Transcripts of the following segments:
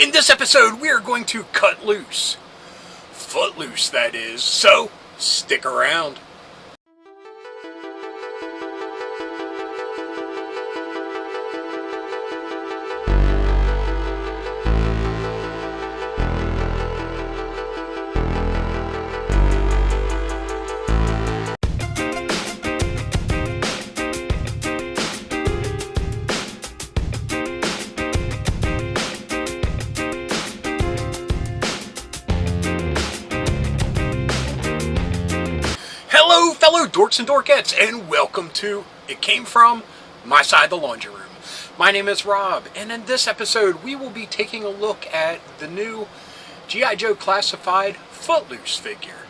In this episode, we are going to cut loose. Footloose, that is. So, stick around. Hello, fellow dorks and dorkettes, and welcome to It Came From My Side of the Laundry Room. My name is Rob, and in this episode, we will be taking a look at the new G.I. Joe Classified Footloose figure.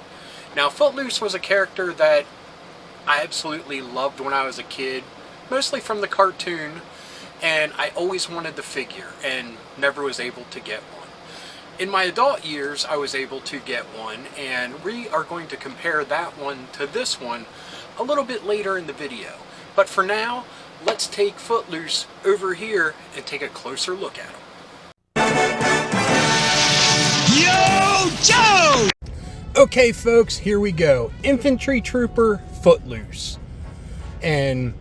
Now, Footloose was a character that I absolutely loved when I was a kid, mostly from the cartoon, and I always wanted the figure and never was able to get one. In my adult years, I was able to get one, and we are going to compare that one to this one a little bit later in the video. But for now, let's take Footloose over here and take a closer look at him. Yo, Joe! Okay, folks, here we go. Infantry Trooper Footloose. And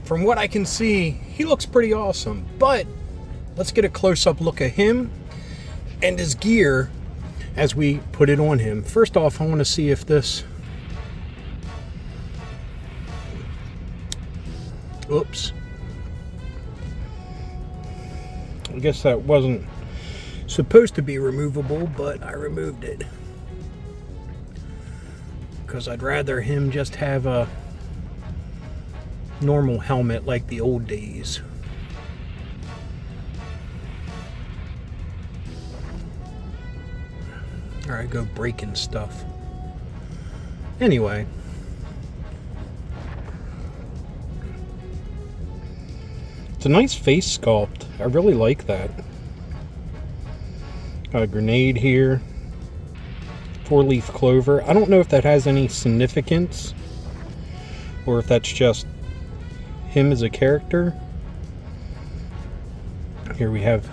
from what I can see, he looks pretty awesome. But let's get a close-up look at him and his gear as we put it on him. First off, I want to see if this... Oops. I guess that wasn't supposed to be removable, but I removed it. Because I'd rather him just have a normal helmet like the old days. Or I go breaking stuff. Anyway. It's a nice face sculpt. I really like that. Got a grenade here. 4-leaf clover. I don't know if that has any significance, or if that's just him as a character. Here we have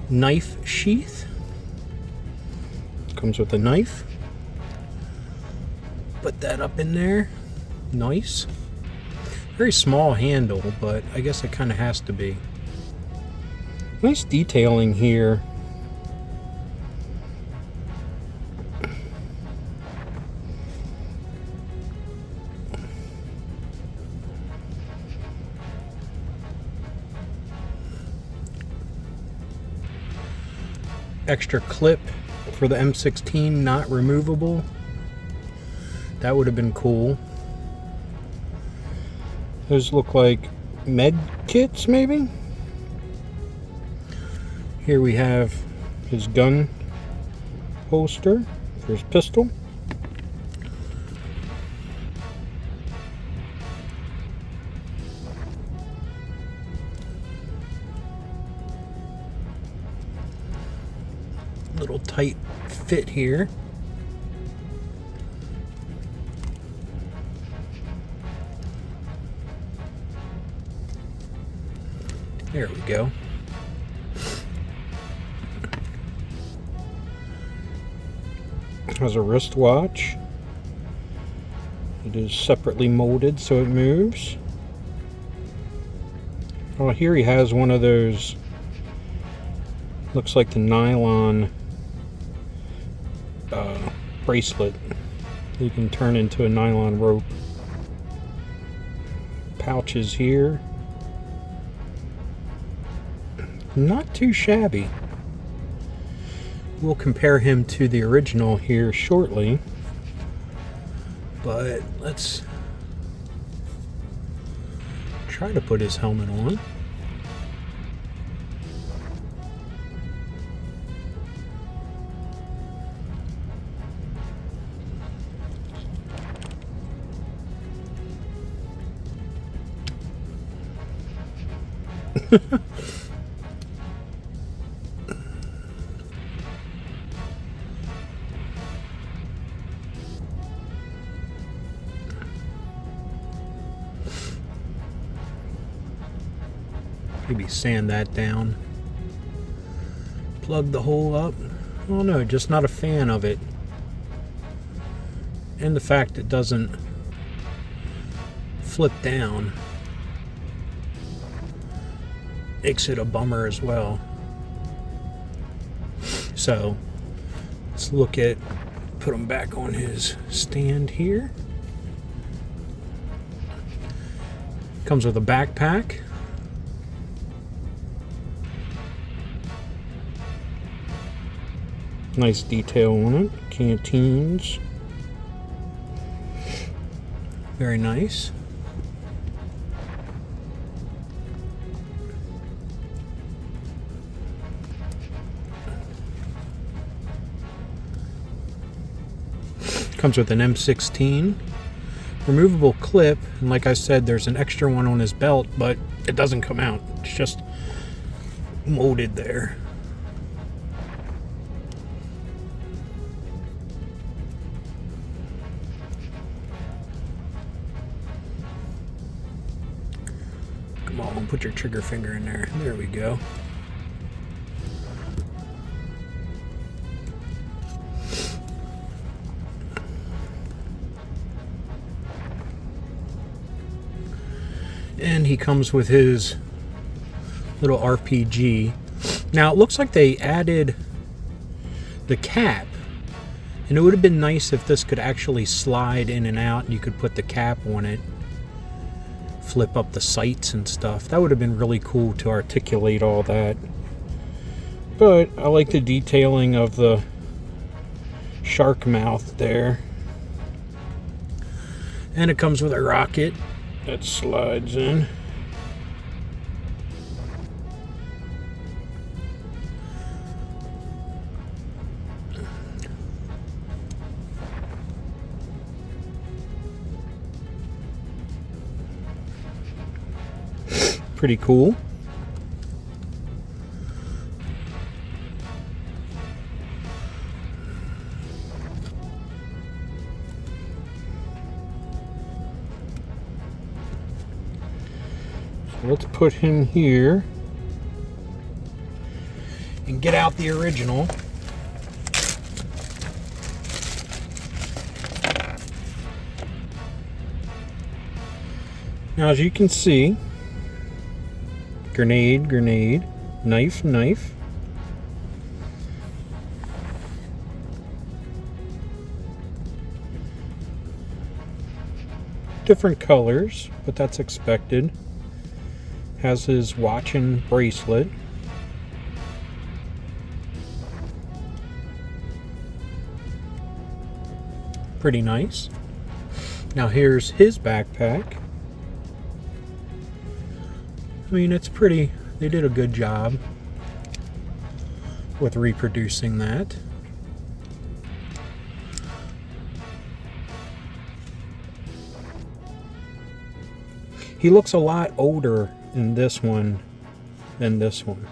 knife sheath. Comes with a knife. Put that up in there. Nice. Very small handle, but I guess it kind of has to be. Nice detailing here. Extra clip for the M16, not removable. That would have been cool. Those look like med kits, maybe? Here we have his gun holster for his pistol. Little tight fit here. There we go. Has a wristwatch. It is separately molded so it moves. Oh, here he has one of those, looks like the nylon bracelet. You can turn into a nylon rope. Pouches here. Not too shabby. We'll compare him to the original here shortly, but let's try to put his helmet on. Maybe sand that down. plug the hole up. I don't know, just not a fan of it. And the fact it doesn't flip down makes it a bummer as well. So let's look at, put him back on his stand here. Comes with a backpack. Nice detail on it. Canteens. Very nice. Comes with an M16. Removable clip, and like I said, there's an extra one on his belt, but it doesn't come out. It's just molded there. Come on, put your trigger finger in there. There we go. And he comes with his little RPG. Now it looks like they added the cap, and it would have been nice if this could actually slide in and out and you could put the cap on it, flip up the sights and stuff. That would have been really cool to articulate all that. But I like the detailing of the shark mouth there. And it comes with a rocket that slides in. Pretty cool. So let's put him here and get out the original. Now, as you can see, grenade, grenade, knife, knife. Different colors, but that's expected. Has his watch and bracelet. Pretty nice. Now here's his backpack. I mean, it's pretty, they did a good job with reproducing that. He looks a lot older in this one than this one.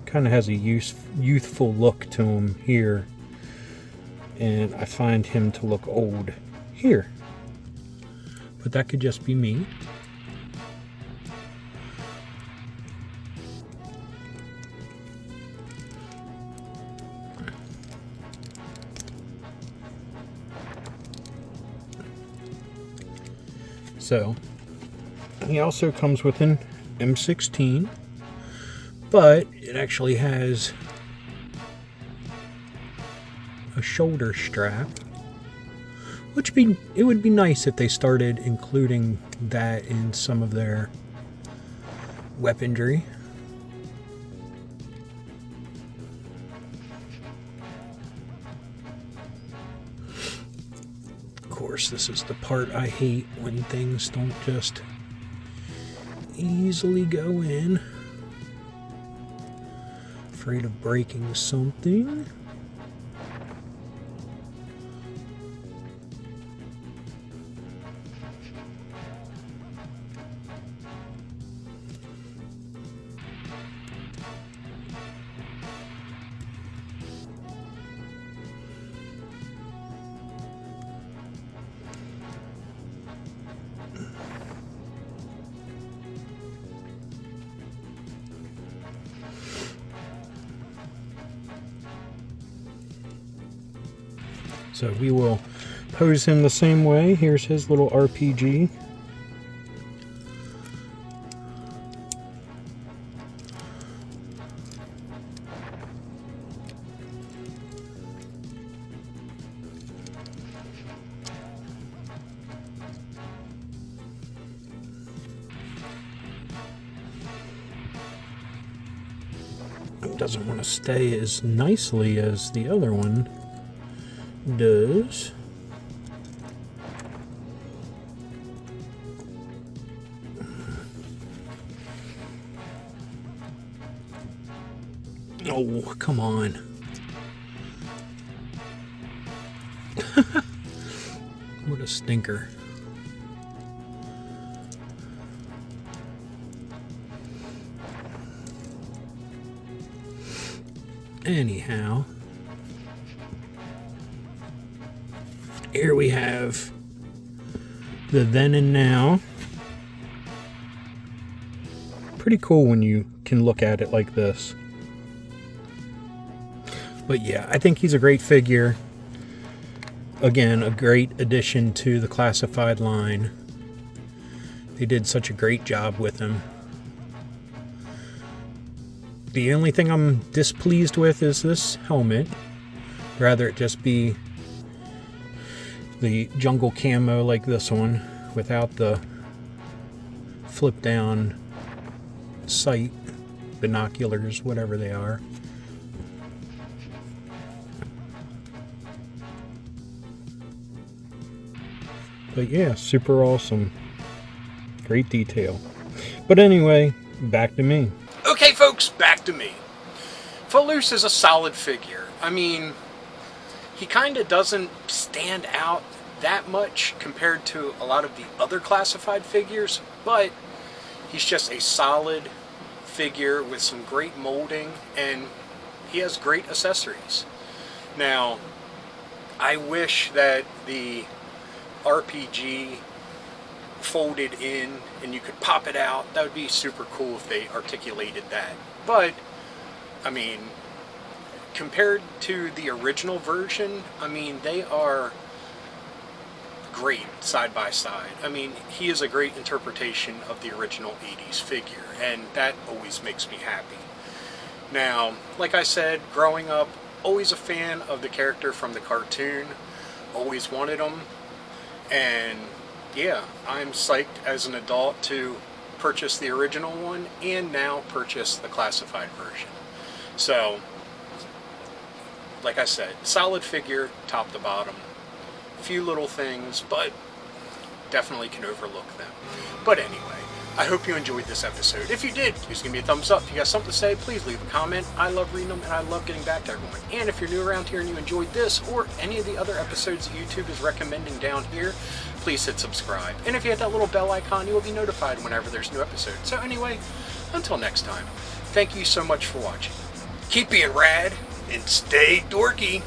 Kind of has a youthful look to him here, and I find him to look old here. But that could just be me. So, he also comes with an M16, but it actually has a shoulder strap, which it would be nice if they started including that in some of their weaponry. Of course, this is the part I hate, when things don't just easily go in. Afraid of breaking something. So we will pose him the same way. Here's his little RPG. It doesn't want to stay as nicely as the other one does. Oh, come on. What a stinker. Anyhow, here we have the then and now. Pretty cool when you can look at it like this. But yeah, I think he's a great figure. Again, a great addition to the classified line. They did such a great job with him. The only thing I'm displeased with is this helmet. Rather it just be the jungle camo like this one without the flip down sight binoculars, whatever they are. But yeah, super awesome. Great detail. But anyway, back to me. Okay, folks, back to me. Footloose is a solid figure. I mean, he kind of doesn't stand out that much compared to a lot of the other classified figures, but he's just a solid figure with some great molding, and he has great accessories. Now, I wish that the RPG folded in and you could pop it out. That would be super cool if they articulated that. But I mean, compared to the original version, I mean, they are great side by side. I mean, he is a great interpretation of the original 80s figure, and that always makes me happy. Now, like I said, growing up, always a fan of the character from the cartoon, always wanted him. And yeah, I'm psyched as an adult to purchase the original one and now purchase the classified version. So, like I said, solid figure top to bottom. Few little things, but definitely can overlook them. But anyway, I hope you enjoyed this episode. If you did, please give me a thumbs up. If you got something to say, please leave a comment. I love reading them and I love getting back to everyone. And if you're new around here and you enjoyed this or any of the other episodes that YouTube is recommending down here, please hit subscribe. And if you hit that little bell icon, you will be notified whenever there's new episodes. So anyway, until next time, thank you so much for watching. Keep being rad and stay dorky.